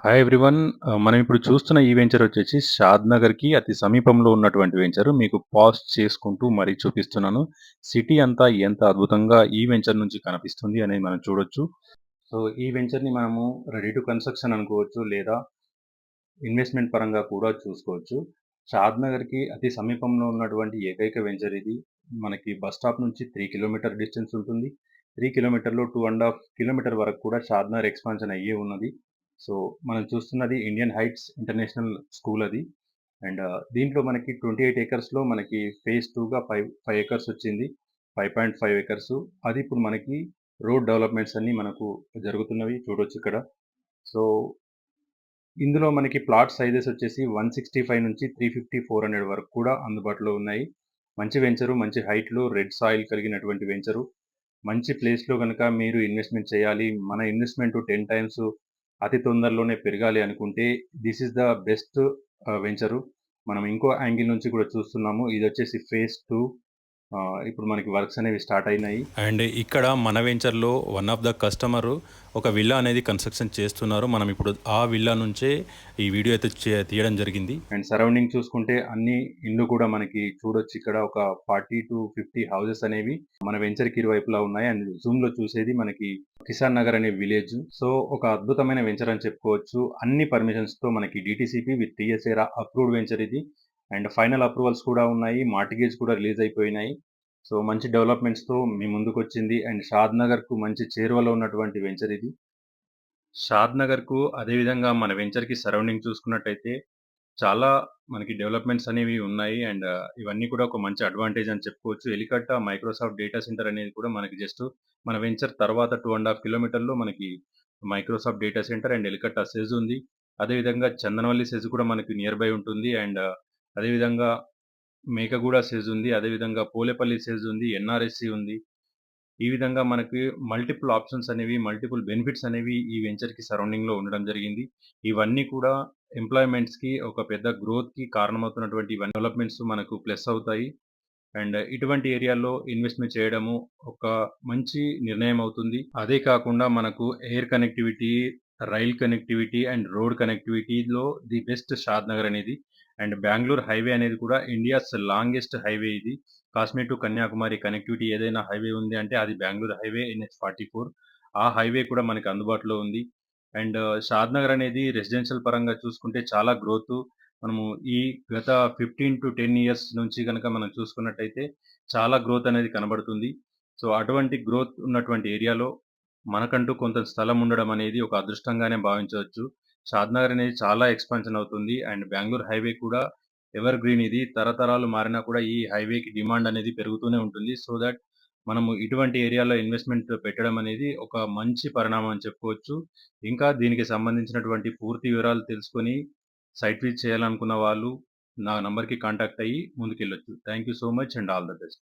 Hi everyone. మనం ఇప్పుడు చూస్తున్న ఈ వెంచర్ వచ్చేసి షాద్‌నగర్‌కి అతి సమీపంలో ఉన్నటువంటి వెంచర్. మీకు పాజ్ చేసుకుంటూ మరీ చూపిస్తున్నాను. సిటీ అంతా ఎంత అద్భుతంగా ఈ వెంచర్ నుంచి కనిపిస్తుంది అనేది మనం చూడొచ్చు. సో, ఈ వెంచర్‌ని మనము రెడీ టు కన్‌స్ట్రక్షన్ అనుకోవచ్చు లేదా ఇన్వెస్ట్‌మెంట్ పరంగా కూడా చూసుకోవచ్చు. షాద్‌నగర్‌కి అతి సమీపంలో ఉన్నటువంటి ఏకైక వెంచర్ ఇది. మనకి బస్ స్టాప్ నుంచి 3 కిలోమీటర్ డిస్టెన్స్ ఉంటుంది. 3 కిలోమీటర్‌లో 2½ కిలోమీటర్ వరకు కూడా షాద్‌నగర్ ఎక్స్‌పాన్షన్ అయ్యే ఉన్నది. సో, మనం చూస్తున్నది ఇండియన్ హైట్స్ ఇంటర్నేషనల్ స్కూల్ అది. అండ్ దీంట్లో మనకి 28 ఎకర్స్‌లో మనకి ఫేజ్ 2గా 5 ఎకర్స్ వచ్చింది. 5.5 ఎకర్స్. అది ఇప్పుడు మనకి రోడ్ డెవలప్‌మెంట్స్ అన్నీ మనకు జరుగుతున్నవి చూడొచ్చిక్కడ. సో, ఇందులో మనకి ప్లాట్ సైజెస్ వచ్చేసి 165 నుంచి 350, 400 వరకు కూడా అందుబాటులో ఉన్నాయి. మంచి వెంచరు, మంచి హైట్‌లో రెడ్ సాయిల్ కలిగినటువంటి వెంచరు. మంచి ప్లేస్‌లో గనక మీరు ఇన్వెస్ట్‌మెంట్ చేయాలి. మన ఇన్వెస్ట్‌మెంట్ 10 టైమ్స్ అతి తొందరలోనే పెరగాలి అనుకుంటే this is the best venture. మనం ఇంకో యాంగిల్ నుంచి కూడా చూస్తున్నాము. ఇదొచ్చేసి ఫేజ్ 2. ఇప్పుడు మనకి వర్క్స్ అనేవి స్టార్ట్ అయినాయి. అండ్ ఇక్కడ మన వెంచర్‌లో వన్ ఆఫ్ ద కస్టమరు ఒక విల్లా అనేది కన్‌స్ట్రక్షన్ చేస్తున్నారు. మనం ఇప్పుడు ఆ విల్లా నుంచే ఈ వీడియో అయితే తీయడం జరిగింది. అండ్ సరౌండింగ్ చూసుకుంటే అన్ని ఇండ్లు కూడా మనకి చూడొచ్చు. ఇక్కడ ఒక 40-50 హౌసెస్ అనేవి మన వెంచర్‌కి ఇరువైపులా ఉన్నాయి. అండ్ జూమ్‌లో చూసేది మనకి కిసాన్ నగర్ అనే విలేజ్. సో, ఒక అద్భుతమైన వెంచర్ అని చెప్పుకోవచ్చు. అన్ని పర్మిషన్స్‌తో మనకి డీటీసీపీ విత్ టీఎస్ఏరా అప్రూవ్డ్ వెంచర్ ఇది. అండ్ ఫైనల్ అప్రూవల్స్ కూడా ఉన్నాయి. మార్టిగేజ్ కూడా రిలీజ్ అయిపోయినాయి. సో, మంచి డెవలప్‌మెంట్స్‌తో మీ ముందుకొచ్చింది. అండ్ షాద్‌నగర్‌కు మంచి చేరువలో ఉన్నటువంటి వెంచర్ ఇది. షాద్‌నగర్‌కు అదేవిధంగా మన వెంచర్‌కి సరౌండింగ్ చూసుకున్నట్టయితే చాలా మనకి డెవలప్‌మెంట్స్ అనేవి ఉన్నాయి. అండ్ ఇవన్నీ కూడా ఒక మంచి అడ్వాంటేజ్ అని చెప్పుకోవచ్చు. ఎలికట్ట మైక్రోసాఫ్ట్ డేటా సెంటర్ అనేది కూడా మనకి జస్ట్ మన వెంచర్ తర్వాత 2½ కిలోమీటర్‌లో మనకి Microsoft data center and Elikatta SEZ ఉంది. అదేవిధంగా చందనవల్లి సెజ్ కూడా మనకి నియర్ బై ఉంటుంది. అండ్ అదేవిధంగా మేకగూడ సెజ్ ఉంది. అదేవిధంగా పోలేపల్లి సెజ్ ఉంది. ఎన్ఆర్ఎస్‌సి ఉంది. ఈ విధంగా మనకి మల్టిపుల్ ఆప్షన్స్ అనేవి, మల్టిపుల్ బెనిఫిట్స్ అనేవి ఈ వెంచర్‌కి సరౌండింగ్‌లో ఉండడం జరిగింది. ఇవన్నీ కూడా ఎంప్లాయ్‌మెంట్స్‌కి ఒక పెద్ద గ్రోత్‌కి కారణమవుతున్నటువంటి ఇవన్నీ డెవలప్‌మెంట్స్ మనకు ప్లస్ అవుతాయి. అండ్ ఇటువంటి ఏరియాలో ఇన్వెస్ట్‌మెంట్ చేయడము ఒక మంచి నిర్ణయం అవుతుంది. అదే కాకుండా మనకు air connectivity, rail connectivity and road కనెక్టివిటీలో ది బెస్ట్ షాద్‌నగర్ అనేది. అండ్ బెంగుళూరు హైవే అనేది కూడా ఇండియాస్ లాంగెస్ట్ హైవే ఇది. కాశ్మీర్ టు కన్యాకుమారి కనెక్టివిటీ ఏదైనా హైవే ఉంది అంటే అది బెంగుళూరు హైవే NH-44. ఆ హైవే కూడా మనకి అందుబాటులో ఉంది. అండ్ షాద్‌నగర్ అనేది రెసిడెన్షియల్ పరంగా చూసుకుంటే చాలా గ్రోతు. మనము ఈ గత 15-10 ఇయర్స్ నుంచి గనక మనం చూసుకున్నట్టయితే చాలా గ్రోత్ అనేది కనబడుతుంది. సో, అటువంటి గ్రోత్ ఉన్నటువంటి ఏరియాలో మనకంటూ కొంత స్థలం ఉండడం అనేది ఒక అదృష్టంగానే భావించవచ్చు. షాద్‌నగర్ అనేది చాలా ఎక్స్‌పాన్షన్ అవుతుంది. అండ్ బెంగుళూరు హైవే కూడా ఎవర్ గ్రీన్ ఇది. తరతరాలు మారినా కూడా ఈ హైవేకి డిమాండ్ అనేది పెరుగుతూనే ఉంటుంది. సో థట్ మనము ఇటువంటి ఏరియాలో ఇన్వెస్ట్‌మెంట్ పెట్టడం అనేది ఒక మంచి పరిణామం అని చెప్పుకోవచ్చు. ఇంకా దీనికి సంబంధించినటువంటి పూర్తి వివరాలు తెలుసుకొని సైట్ విజిట్ చేయాలనుకున్న వాళ్ళు నా నంబర్‌కి కాంటాక్ట్ అయ్యి ముందుకెళ్ళొచ్చు. Thank you so much and all the best.